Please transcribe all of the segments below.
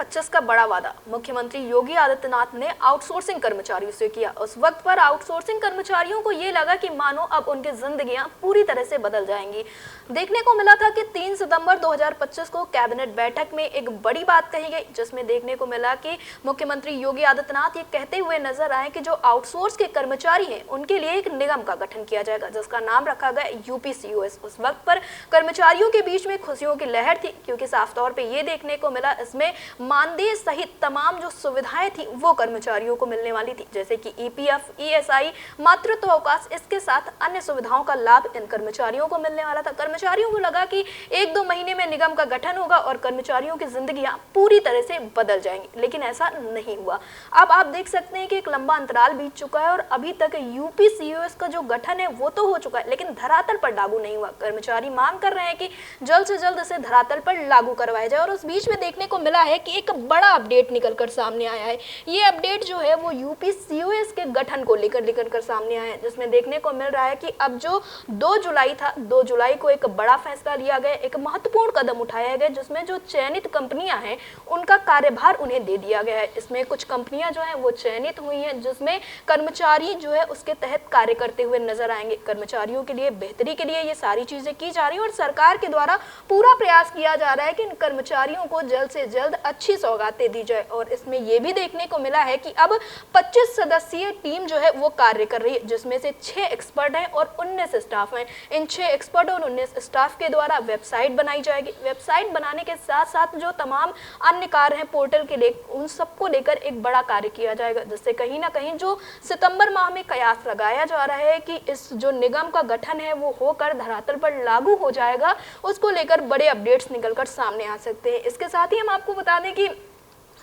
2025 का बड़ा वादा मुख्यमंत्री योगी आदित्यनाथ ने आउटसोर्सिंग कर्मचारियों से किया। उस वक्त पर आउटसोर्सिंग कर्मचारियों को ये लगा कि मानो अब उनकी जिंदगियां पूरी तरह से बदल जाएंगी। देखने को मिला था कि 3 सितंबर 2025 को कैबिनेट बैठक में एक बड़ी बात कही गई, जिसमें देखने को मिला कि मुख्यमंत्री योगी आदित्यनाथ ये कहते हुए नजर आए कि जो आउटसोर्स के कर्मचारी हैं उनके लिए एक निगम का गठन किया जाएगा, जिसका नाम रखा गया यूपीसीओएस। उस वक्त पर कर्मचारियों के बीच में खुशियों की लहर थी, क्योंकि साफ तौर पर यह देखने को मिला इसमें मानदेय सहित तमाम जो सुविधाएं थी वो कर्मचारियों को मिलने वाली थी, जैसे कि ईपीएफ, ईएसआई, मातृत्व अवकाश, इसके साथ अन्य सुविधाओं का लाभ इन कर्मचारियों को मिलने वाला था। कर्मचारियों को लगा कि 1-2 महीने में निगम का गठन होगा और कर्मचारियों की जिंदगियां पूरी तरह से बदल जाएंगी, लेकिन ऐसा नहीं हुआ। अब आप देख सकते हैं कि एक लंबा अंतराल बीत चुका है और अभी तक यूपीसीओएस का जो गठन है वो तो हो चुका है, लेकिन धरातल पर लागू नहीं हुआ। कर्मचारी मांग कर रहे हैं कि जल्द से जल्द इसे धरातल पर लागू करवाया जाए और उस बीच में देखने को मिला है कि एक बड़ा अपडेट निकलकर सामने आया है। ये अपडेट जो है वो यूपीसीओएस के गठन को लेकर निकलकर सामने आया है, जिसमें देखने को मिल रहा है कि अब जो 2 जुलाई था, 2 जुलाई को एक बड़ा फैसला लिया गया, एक महत्वपूर्ण कदम उठाया गया, जिसमें जो चयनित कंपनियां हैं उनका कार्यभार उन्हें दे दिया गया है। इसमें कुछ कंपनियां जो हैं वो चयनित हुई हैं, जिसमें कर्मचारी जो है उसके तहत कार्य करते हुए नजर आएंगे। कर्मचारियों के लिए बेहतरी के लिए ये सारी चीजें की जा रही है और सरकार के द्वारा पूरा प्रयास किया जा रहा है कि इन कर्मचारियों को जल्द से जल्द अच्छी सौगातें दी जाए। और इसमें यह भी देखने को मिला है कि अब 25 सदस्यीय टीम जो है वो कार्य कर रही है, जिसमें से 6 एक्सपर्ट हैं और 19 स्टाफ हैं। इन 6 एक्सपर्ट और 19 स्टाफ के द्वारा वेबसाइट बनाई जाएगी। वेबसाइट बनाने के साथ साथ जो तमाम अन्य कार्य हैं पोर्टल के लिए, उन सबको लेकर एक बड़ा कार्य किया जाएगा, जिससे कहीं ना कहीं जो सितंबर माह में कयास लगाया जा रहा है कि इस जो निगम का गठन है वो होकर धरातल पर लागू हो जाएगा, उसको लेकर बड़े अपडेट्स निकलकर सामने आ सकते हैं। इसके साथ ही हम आपको बता दें कि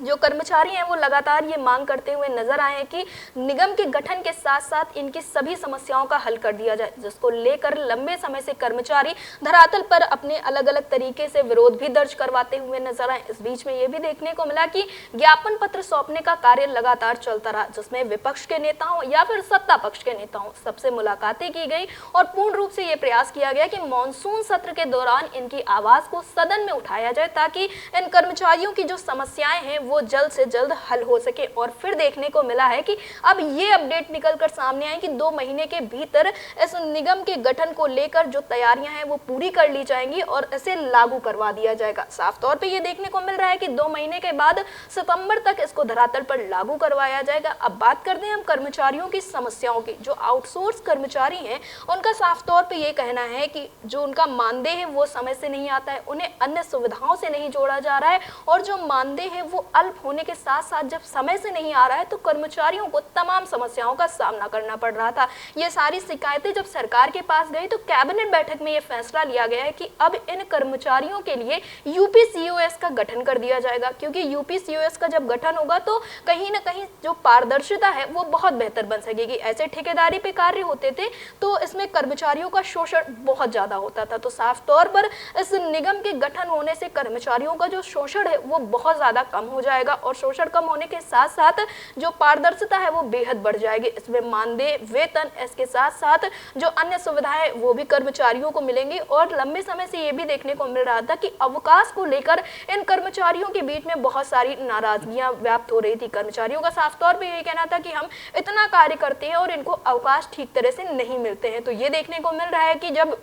जो कर्मचारी हैं वो लगातार ये मांग करते हुए नजर आए हैं कि निगम के गठन के साथ साथ इनकी सभी समस्याओं का हल कर दिया जाए, जिसको लेकर लंबे समय से कर्मचारी धरातल पर अपने अलग अलग तरीके से विरोध भी दर्ज करवाते हुए नजर आए। इस बीच में ये भी देखने को मिला कि ज्ञापन पत्र सौंपने का कार्य लगातार चलता रहा, जिसमें विपक्ष के नेताओं या फिर सत्ता पक्ष के नेताओं सबसे मुलाकातें की गई और पूर्ण रूप से ये प्रयास किया गया कि मानसून सत्र के दौरान इनकी आवाज को सदन में उठाया जाए, ताकि इन कर्मचारियों की जो समस्याएं हैं वो जल्द से जल्द हल हो सके। और फिर देखने को मिला है कि अब ये अपडेट निकलकर सामने आए कि 2 महीने के भीतर इस निगम के गठन को लेकर जो तैयारियां हैं वो पूरी कर ली जाएंगी और इसे लागू करवा दिया जाएगा। साफ तौर पे ये देखने को मिल रहा है कि 2 महीने के बाद सितंबर तक इसको धरातल पर लागू करवाया जाएगा। अब बात करते हैं हम कर्मचारियों की समस्याओं की। जो आउटसोर्स कर्मचारी हैं उनका साफ तौर पर यह कहना है कि जो उनका मानदेय है वो समय से नहीं आता है, उन्हें अन्य सुविधाओं से नहीं जोड़ा जा रहा है और जो मानदेय है वो अल्प होने के साथ साथ जब समय से नहीं आ रहा है तो कर्मचारियों को तमाम समस्याओं का सामना करना पड़ रहा था। ये सारी शिकायतें जब सरकार के पास गई तो कैबिनेट बैठक में ये फैसला लिया गया है कि अब इन कर्मचारियों के लिए यूपीसीओएस का गठन कर दिया जाएगा, क्योंकि यूपीसीओएस का जब गठन होगा तो कहीं ना कहीं जो पारदर्शिता है वो बहुत बेहतर बन सकेगी। ऐसे ठेकेदारी पे कार्य होते थे तो इसमें कर्मचारियों का शोषण बहुत ज्यादा होता था, तो साफ तौर पर इस निगम के गठन होने से कर्मचारियों का जो शोषण है वो बहुत ज्यादा कम हो जाएगा और शोषण कम होने के साथ साथ जो पारदर्शिता है वो बेहद बढ़ जाएगी। इसमें मानदेय, वेतन, इसके साथ साथ जो अन्य सुविधाएं वो भी कर्मचारियों को मिलेंगी। और लंबे समय से ये भी देखने को मिल रहा था कि अवकाश को लेकर इन कर्मचारियों के बीच में बहुत सारी नाराजगियां व्याप्त हो रही थी। कर्मचारियों का साफ तौर पर यही कहना था कि हम इतना कार्य करते हैं और इनको अवकाश ठीक तरह से नहीं मिलते हैं। तो ये देखने को मिल रहा है कि जब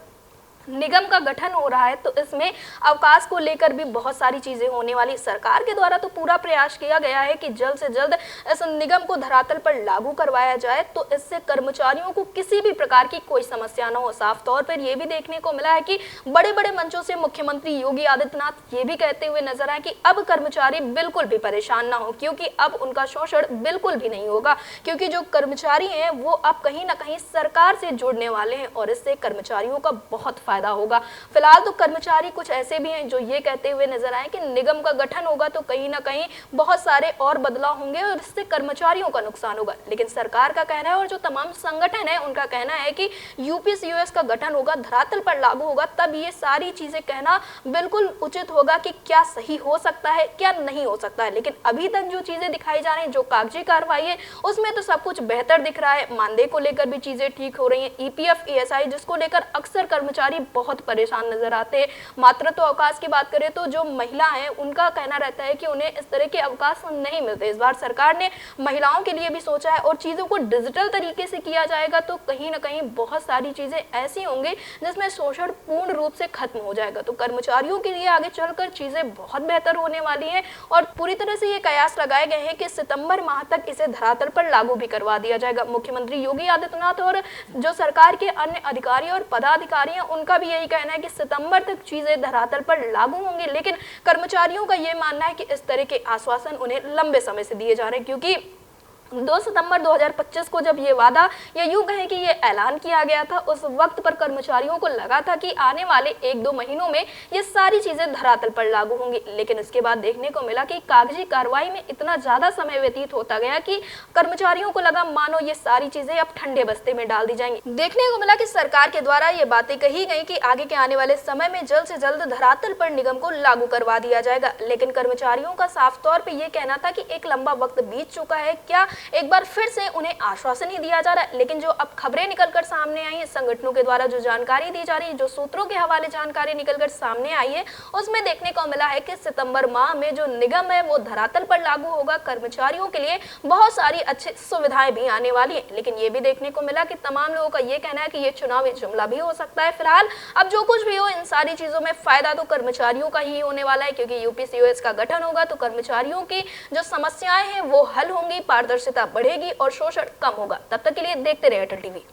निगम का गठन हो रहा है तो इसमें अवकाश को लेकर भी बहुत सारी चीजें होने वाली। सरकार के द्वारा तो पूरा प्रयास किया गया है कि जल्द से जल्द इस निगम को धरातल पर लागू करवाया जाए, तो इससे कर्मचारियों को किसी भी प्रकार की कोई समस्या न हो। साफ तौर पर यह भी देखने को मिला है कि बड़े बड़े मंचों से मुख्यमंत्री योगी आदित्यनाथ ये भी कहते हुए नजर आए कि अब कर्मचारी बिल्कुल भी परेशान ना हो, क्योंकि अब उनका शोषण बिल्कुल भी नहीं होगा, क्योंकि जो कर्मचारी हैं वो अब कहीं ना कहीं सरकार से जुड़ने वाले हैं और इससे कर्मचारियों का बहुत फायदा होगा। फिलहाल तो कर्मचारी कुछ ऐसे भी हैं जो ये कहते हुए नजर आए कि निगम का गठन होगा तो कहीं ना कहीं बहुत सारे और बदलाव होंगे और इससे कर्मचारियों का नुकसान होगा। लेकिन सरकार का कहना है और जो तमाम संगठन है उनका कहना है कि यूपीसीओएस का गठन होगा, धरातल पर लागू होगा, तब ये सारी चीजें कहना बिल्कुल उचित होगा कि क्या सही हो सकता है, क्या नहीं हो सकता है। लेकिन अभी तक जो चीजें दिखाई जा रही है, जो कागजी कार्रवाई है, उसमें तो सब कुछ बेहतर दिख रहा है। मानदेय को लेकर भी चीजें ठीक हो रही है। ईपीएफ, ईएसआई जिसको लेकर अक्सर कर्मचारी बहुत परेशान नजर आते हैं। मातृत्व अवकाश की बात करें तो जो महिला हैं उनका कहना रहता है कि उन्हें इस तरह के अवकाश नहीं मिलते। इस बार सरकार ने महिलाओं के लिए भी सोचा है और चीज़ों को डिजिटल तरीके से किया जाएगा तो कहीं ना कहीं बहुत सारी चीज़ें ऐसी होंगी जिसमें शोषण पूर्ण रूप से खत्म हो जाएगा। तो कर्मचारियों के लिए आगे चलकर चीज़ें बहुत बेहतर होने वाली हैं और पूरी तरह से ये कयास लगाए गए हैं कि सितंबर माह तक इसे धरातल पर लागू भी करवा दिया जाएगा। मुख्यमंत्री योगी आदित्यनाथ और जो सरकार के अन्य अधिकारी और पदाधिकारी हैं उनका भी यही कहना है कि सितंबर तक चीजें धरातल पर लागू होंगी, लेकिन कर्मचारियों का ये मानना है कि इस तरह के आश्वासन उन्हें लंबे समय से दिए जा रहे हैं, क्योंकि 2 सितंबर 2025 को जब ये वादा या यूं कहें कि ये ऐलान किया गया था, उस वक्त पर कर्मचारियों को लगा था कि आने वाले 1-2 महीनों में ये सारी चीजें धरातल पर लागू होंगी। लेकिन इसके बाद देखने को मिला कि कागजी कार्रवाई में इतना ज्यादा समय व्यतीत होता गया कि कर्मचारियों को लगा मानो ये सारी चीजें अब ठंडे बस्ते में डाल दी जाएंगी। देखने को मिला कि सरकार के द्वारा ये बातें कही गई कि आगे के आने वाले समय में जल्द से जल्द धरातल पर निगम को लागू करवा दिया जाएगा। लेकिन कर्मचारियों का साफ तौर पर यह कहना था कि एक लंबा वक्त बीत चुका है, क्या एक बार फिर से उन्हें आश्वासन ही दिया जा रहा है। लेकिन जो अब खबरें निकलकर सामने आई है, संगठनों के द्वारा जो जानकारी दी जा रही है, जो सूत्रों के हवाले जानकारी निकलकर सामने आई है, उसमें देखने को मिला है कि सितंबर माह में जो निगम है वो धरातल पर लागू होगा। कर्मचारियों के लिए बहुत सारी अच्छी सुविधाएं भी आने वाली है। लेकिन ये भी देखने को मिला कि तमाम लोगों का ये कहना है कि ये चुनावी जुमला भी हो सकता है। फिलहाल अब जो कुछ भी हो, इन सारी चीजों में फायदा तो कर्मचारियों का ही होने वाला है, क्योंकि यूपीसीओएस का गठन होगा तो कर्मचारियों की जो समस्याएं हैं वो हल होंगी, पारदर्शिता बढ़ेगी और शोषण कम होगा। तब तक के लिए देखते रहिए अटल टीवी।